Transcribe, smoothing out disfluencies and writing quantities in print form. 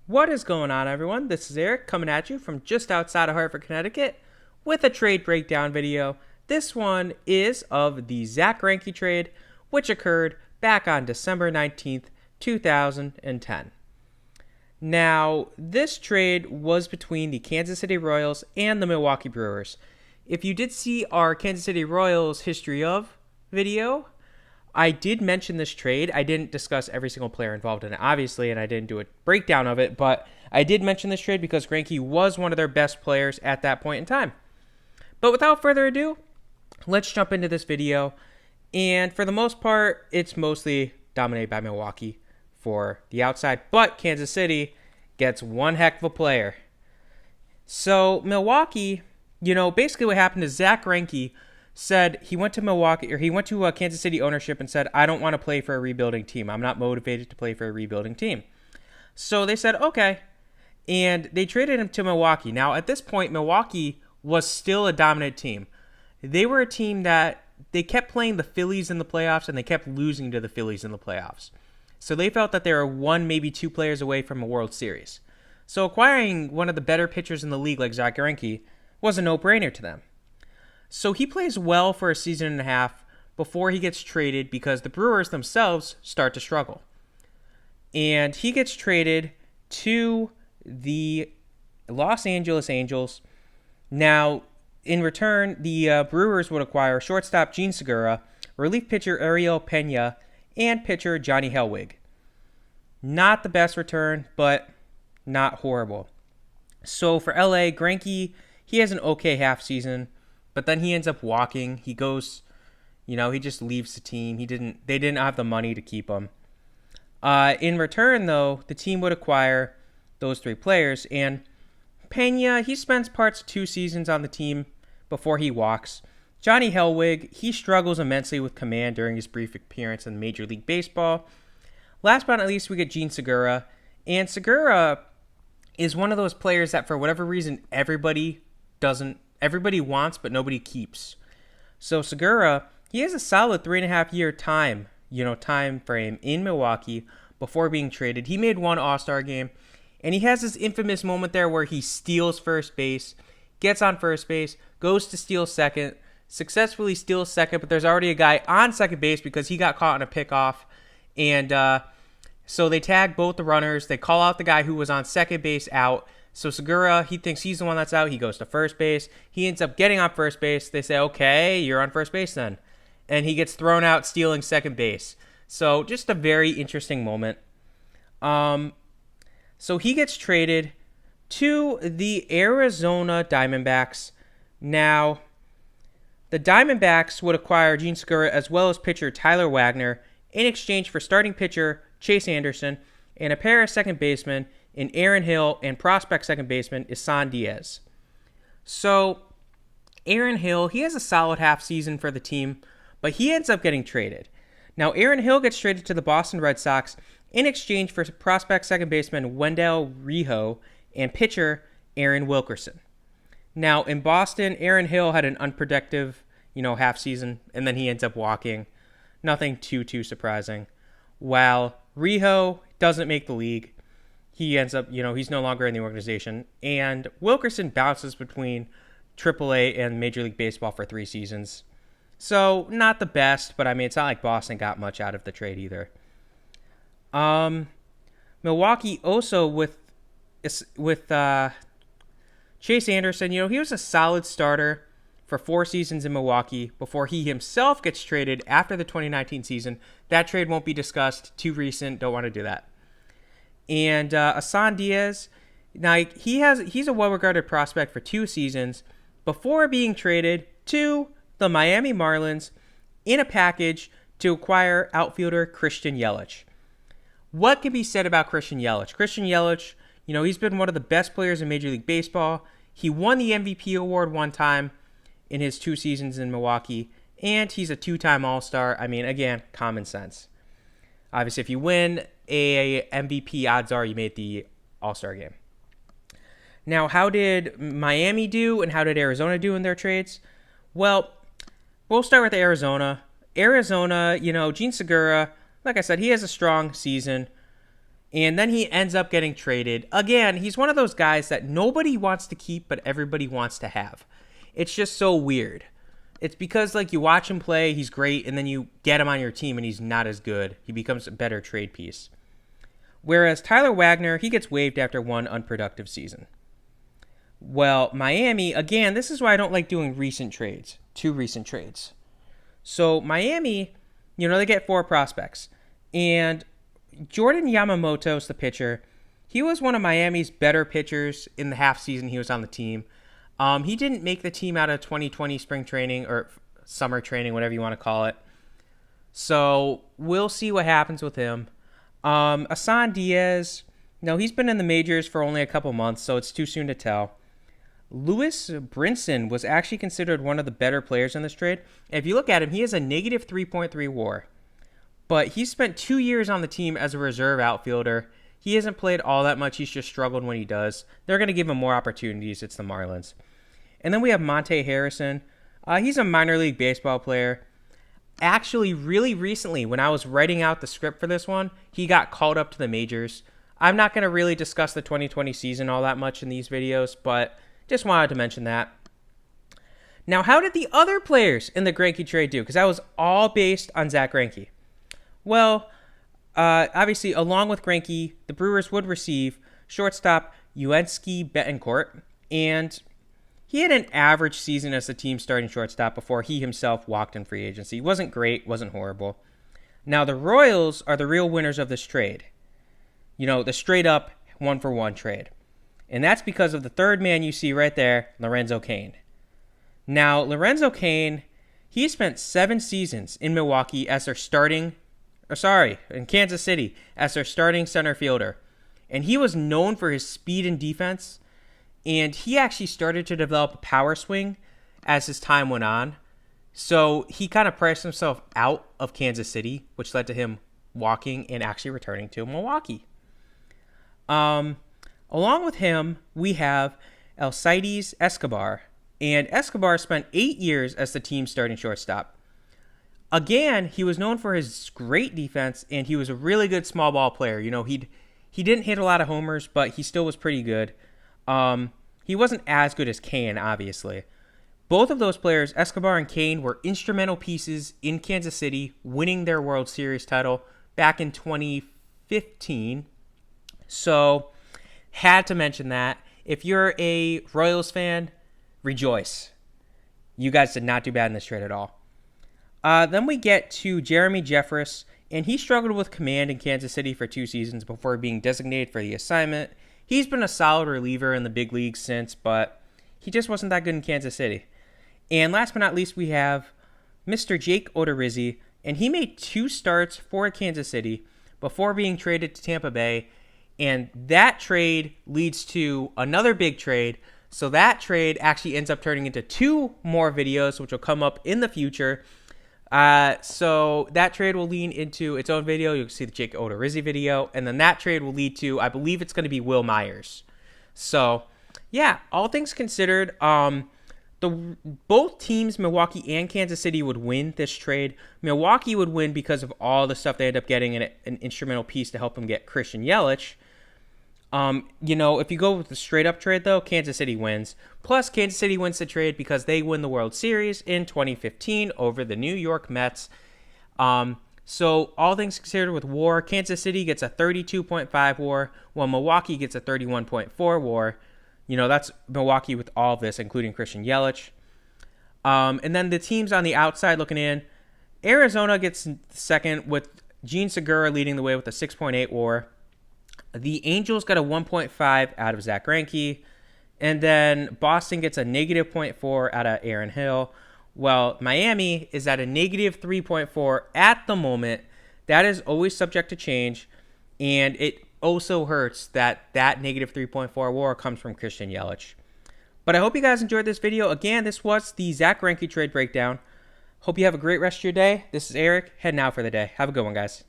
What is going on, everyone? This is Eric coming at you from just outside of Hartford, Connecticut with a trade breakdown video. This one is of the Zack Greinke trade, which occurred back on December 19th, 2010. Now, this trade was between the Kansas City Royals and the Milwaukee Brewers. If you did see our Kansas City Royals history of video, I did mention this trade. I didn't discuss every single player involved in it, obviously, and I didn't do a breakdown of it, but I did mention this trade because Greinke was one of their best players at that point in time. But without further ado, let's jump into this video. And for the most part, it's mostly dominated by Milwaukee for the outside, but Kansas City gets one heck of a player. So Milwaukee, basically what happened is Zack Greinke said he went to Kansas City ownership and said, I don't want to play for a rebuilding team. I'm not motivated to play for a rebuilding team. So they said, okay. And they traded him to Milwaukee. Now, at this point, Milwaukee was still a dominant team. They were a team that they kept playing the Phillies in the playoffs and they kept losing to the Phillies in the playoffs. So they felt that they were one, maybe two players away from a World Series. So acquiring one of the better pitchers in the league like Zack Greinke was a no-brainer to them. So he plays well for a season and a half before he gets traded because the Brewers themselves start to struggle. And he gets traded to the Los Angeles Angels. Now, in return, the Brewers would acquire shortstop Jean Segura, relief pitcher Ariel Pena, and pitcher Johnny Helwig. Not the best return, but not horrible. So for LA, Greinke, he has an okay half season. But then he ends up walking. He goes, he just leaves the team. They didn't have the money to keep him. In return, though, the team would acquire those three players. And Pena, he spends parts of 2 seasons on the team before he walks. Johnny Helwig, he struggles immensely with command during his brief appearance in Major League Baseball. Last but not least, we get Jean Segura. And Segura is one of those players that, for whatever reason, everybody wants, but nobody keeps. So Segura, he has a solid 3.5-year time frame in Milwaukee before being traded. He made one All-Star game, and he has this infamous moment there where he steals first base, gets on first base, goes to steal second, successfully steals second, but there's already a guy on second base because he got caught in a pickoff, and so they tag both the runners. They call out the guy who was on second base out. So Segura, he thinks he's the one that's out. He goes to first base. He ends up getting on first base. They say, okay, you're on first base then. And he gets thrown out stealing second base. So just a very interesting moment. So he gets traded to the Arizona Diamondbacks. Now, the Diamondbacks would acquire Jean Segura as well as pitcher Tyler Wagner in exchange for starting pitcher Chase Anderson and a pair of second basemen in Aaron Hill and prospect second baseman Isan Diaz. So Aaron Hill, he has a solid half season for the team, but he ends up getting traded. Now Aaron Hill gets traded to the Boston Red Sox in exchange for prospect second baseman Wendell Rijo and pitcher Aaron Wilkerson. Now in Boston, Aaron Hill had an unproductive, half season, and then he ends up walking. Nothing too surprising. While Rijo doesn't make the league, he ends up, he's no longer in the organization. And Wilkerson bounces between AAA and Major League Baseball for 3 seasons. So, not the best, but it's not like Boston got much out of the trade either. Milwaukee also with Chase Anderson, he was a solid starter for 4 seasons in Milwaukee before he himself gets traded after the 2019 season. That trade won't be discussed. Too recent. Don't want to do that. And Isan Diaz, now he's a well-regarded prospect for 2 seasons before being traded to the Miami Marlins in a package to acquire outfielder Christian Yelich. What can be said about Christian Yelich? Christian Yelich, he's been one of the best players in Major League Baseball. He won the MVP award one time in his 2 seasons in Milwaukee, and he's a 2-time All-Star. Again, common sense. Obviously, if you win a MVP, odds are you made the All-Star game. Now, how did Miami do and how did Arizona do in their trades? Well, we'll start with Arizona. Jean Segura, like I said, he has a strong season. And then he ends up getting traded. Again, he's one of those guys that nobody wants to keep, but everybody wants to have. It's just so weird. It's because, like, you watch him play, he's great, and then you get him on your team, and he's not as good. He becomes a better trade piece. Whereas Tyler Wagner, he gets waived after one unproductive season. Well, Miami, again, this is why I don't like doing two recent trades. So Miami, they get 4 prospects. And Jordan Yamamoto's the pitcher. He was one of Miami's better pitchers in the half season he was on the team. He didn't make the team out of 2020 spring training or summer training, whatever you want to call it. So we'll see what happens with him. Asan Diaz, he's been in the majors for only a couple months, so it's too soon to tell. Lewis Brinson was actually considered one of the better players in this trade. If you look at him, he has a negative 3.3 WAR. But he spent 2 years on the team as a reserve outfielder. He hasn't played all that much. He's just struggled when he does. They're going to give him more opportunities. It's the Marlins. And then we have Monte Harrison. He's a minor league baseball player. Actually, really recently, when I was writing out the script for this one, he got called up to the majors. I'm not going to really discuss the 2020 season all that much in these videos, but just wanted to mention that. Now, how did the other players in the Greinke trade do? Because that was all based on Zack Greinke. Well, obviously, along with Greinke, the Brewers would receive shortstop Yuenski Betancourt, and he had an average season as the team's starting shortstop before he himself walked in free agency. Wasn't great, wasn't horrible. Now, the Royals are the real winners of this trade. The straight-up one-for-one trade. And that's because of the third man you see right there, Lorenzo Cain. Now, Lorenzo Cain, he spent 7 seasons in Milwaukee as their in Kansas City as their starting center fielder. And he was known for his speed and defense. And he actually started to develop a power swing as his time went on. So he kind of priced himself out of Kansas City, which led to him walking and actually returning to Milwaukee. Along with him, we have Alcides Escobar. And Escobar spent 8 years as the team's starting shortstop. Again, he was known for his great defense, and he was a really good small ball player. He didn't hit a lot of homers, but he still was pretty good. He wasn't as good as Cain, obviously. Both of those players, Escobar and Cain, were instrumental pieces in Kansas City, winning their World Series title back in 2015. So, had to mention that. If you're a Royals fan, rejoice. You guys did not do bad in this trade at all. Then we get to Jeremy Jeffress, and he struggled with command in Kansas City for 2 seasons before being designated for the assignment. He's been a solid reliever in the big leagues since, but he just wasn't that good in Kansas City. And last but not least, we have Mr. Jake Odorizzi, and he made 2 starts for Kansas City before being traded to Tampa Bay, and that trade leads to another big trade. So that trade actually ends up turning into 2 more videos, which will come up in the future. So that trade will lead into its own video. You'll see the Jake Odorizzi video. And then that trade will lead to, I believe it's going to be Will Myers. So, yeah, all things considered, both teams, Milwaukee and Kansas City, would win this trade. Milwaukee would win because of all the stuff they end up getting in an instrumental piece to help them get Christian Yelich. If you go with the straight-up trade, though, Kansas City wins. Plus, Kansas City wins the trade because they win the World Series in 2015 over the New York Mets. So, all things considered with WAR, Kansas City gets a 32.5 WAR, while Milwaukee gets a 31.4 WAR. That's Milwaukee with all of this, including Christian Yelich. And then the teams on the outside looking in, Arizona gets second with Gene Segura leading the way with a 6.8 WAR. The Angels got a 1.5 out of Zack Greinke. And then Boston gets a negative 0.4 out of Aaron Hill. Well, Miami is at a negative 3.4 at the moment. That is always subject to change. And it also hurts that negative 3.4 WAR comes from Christian Yelich. But I hope you guys enjoyed this video. Again, this was the Zack Greinke trade breakdown. Hope you have a great rest of your day. This is Eric, heading out for the day. Have a good one, guys.